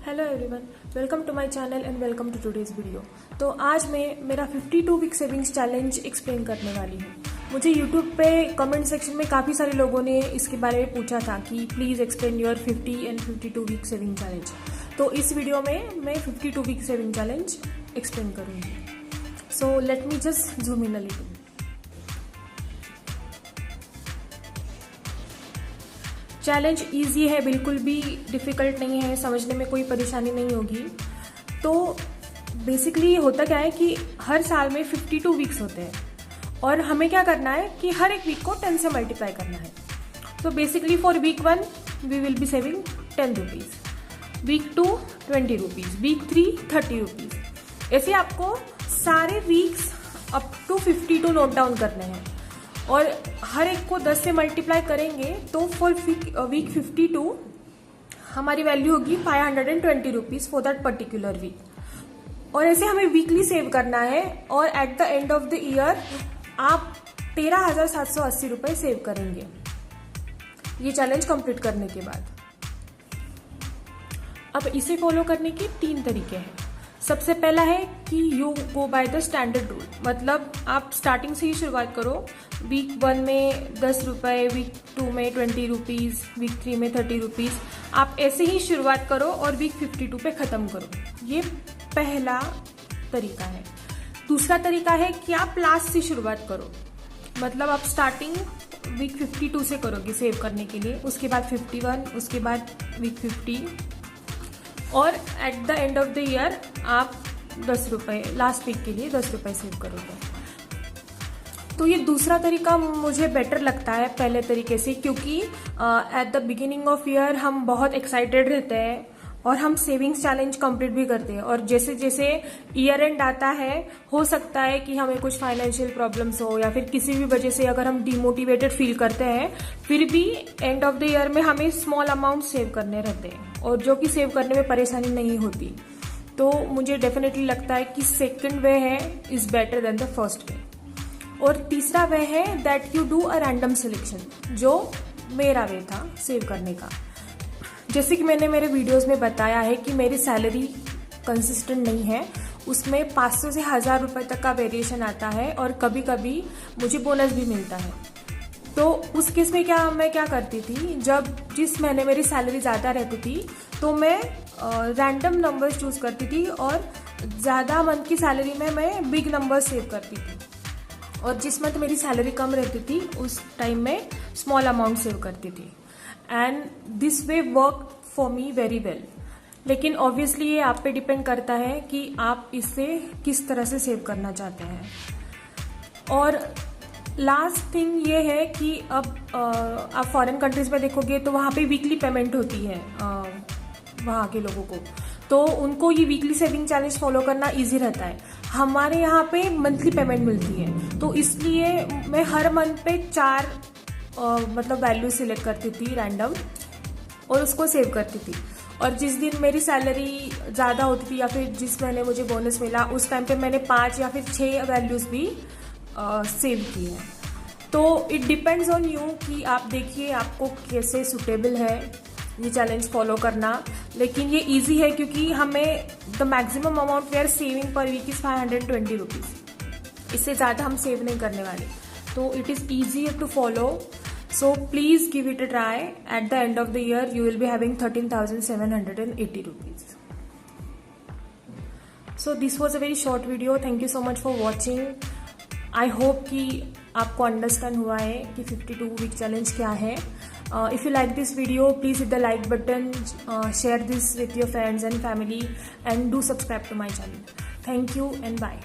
Hello everyone, welcome to my channel and welcome to today's video. तो आज मैं मेरा 52 वीक सेविंग्स चैलेंज एक्सप्लेन करने वाली हूँ। मुझे यूट्यूब पे कमेंट सेक्शन में काफ़ी सारे लोगों ने इसके बारे में पूछा था कि please explain your 50 and 52 week saving challenge. तो इस वीडियो में मैं 52 वीक सेविंग चैलेंज एक्सप्लेन करूँगी। So let me just zoom in a little. Challenge easy है, बिल्कुल भी डिफ़िकल्ट नहीं है, समझने में कोई परेशानी नहीं होगी। तो बेसिकली होता क्या है कि हर साल में 52 वीक्स होते हैं और हमें क्या करना है कि हर एक वीक को 10 से मल्टीप्लाई करना है। तो basically for week 1 we will be saving 10 rupees, week 2 20 rupees, week 3 30 rupees. ऐसे आपको सारे weeks up to 52 note down करने हैं और हर एक को 10 से मल्टीप्लाई करेंगे तो फॉर वीक 52 हमारी वैल्यू होगी 520 rupees for that particular week. और ऐसे हमें वीकली सेव करना है और at the end of the year आप 13,780 रुपये सेव करेंगे ये चैलेंज कंप्लीट करने के बाद। अब इसे फॉलो करने के 3 तरीके हैं। सबसे पहला है कि you go by the standard rule, मतलब आप स्टार्टिंग से ही शुरुआत करो। वीक 1 में 10 रुपये, वीक 2 में 20 रुपीज़, वीक 3 में 30 रुपीज़। आप ऐसे ही शुरुआत करो और वीक 52 पे ख़त्म करो। ये पहला तरीका है। दूसरा तरीका है कि आप लास्ट से शुरुआत करो, मतलब आप स्टार्टिंग वीक 52 से करोगे सेव करने के लिए, उसके बाद 51, उसके बाद वीक 50 और at the end of the year आप 10 रुपये लास्ट वीक के लिए 10 रुपये सेव करोगे। तो ये दूसरा तरीका मुझे बेटर लगता है पहले तरीके से, क्योंकि at the beginning of year हम बहुत एक्साइटेड रहते हैं और हम सेविंग्स चैलेंज कंप्लीट भी करते हैं। और जैसे जैसे ईयर एंड आता है, हो सकता है कि हमें कुछ फाइनेंशियल प्रॉब्लम्स हो या फिर किसी भी वजह से अगर हम डिमोटिवेटेड फील करते हैं, फिर भी एंड ऑफ द ईयर में हमें स्मॉल अमाउंट सेव करने रहते हैं और जो कि सेव करने में परेशानी नहीं होती। तो मुझे डेफिनेटली लगता है कि सेकंड वे है is better than the first way. और तीसरा वे है that you do a random selection, जो मेरा वे था सेव करने का। जैसे कि मैंने मेरे वीडियोस में बताया है कि मेरी सैलरी कंसिस्टेंट नहीं है, उसमें 500 से 1000 रुपये तक का वेरिएशन आता है और कभी कभी मुझे बोनस भी मिलता है। तो उस केस में मैं क्या करती थी, जब जिस महीने मेरी सैलरी ज़्यादा रहती थी तो मैं रैंडम नंबर्स चूज करती थी और ज़्यादा मंथ की सैलरी में मैं बिग नंबर सेव करती थी और जिस मंथ मेरी सैलरी कम रहती थी उस टाइम में स्मॉल अमाउंट सेव करती थी। And this way work for me very well. लेकिन ऑब्वियसली ये आप पे डिपेंड करता है कि आप इससे किस तरह से सेव करना चाहते हैं। और लास्ट थिंग ये है कि अब आप फॉरेन कंट्रीज में देखोगे तो वहाँ पे वीकली पेमेंट होती है वहाँ के लोगों को, तो उनको ये वीकली सेविंग चैलेंज फॉलो करना इजी रहता है। हमारे यहाँ पे मंथली पेमेंट मिलती है, तो इसलिए मैं हर मंथ पे 4 मतलब वैल्यू सिलेक्ट करती थी रैंडम और उसको सेव करती थी। और जिस दिन मेरी सैलरी ज़्यादा होती थी या फिर जिस महीने मुझे बोनस मिला उस टाइम पे मैंने 5 या फिर 6 वैल्यूज़ भी सेव की है। तो इट डिपेंड्स ऑन यू कि आप देखिए आपको कैसे सूटेबल है ये चैलेंज फॉलो करना। लेकिन ये इजी है क्योंकि हमें the maximum amount we are saving per week is 520 rupees, इससे ज़्यादा हम सेव नहीं करने वाले। तो it is easy to follow, so please give it a try. At the end of the year you will be having 13,780 rupees. So this was a very short video. Thank you so much for watching. I hope कि आपको understand हुआ है कि 52 week challenge क्या है। If you like this video, please hit the like button, share this with your friends and family and do subscribe to my channel. Thank you and bye.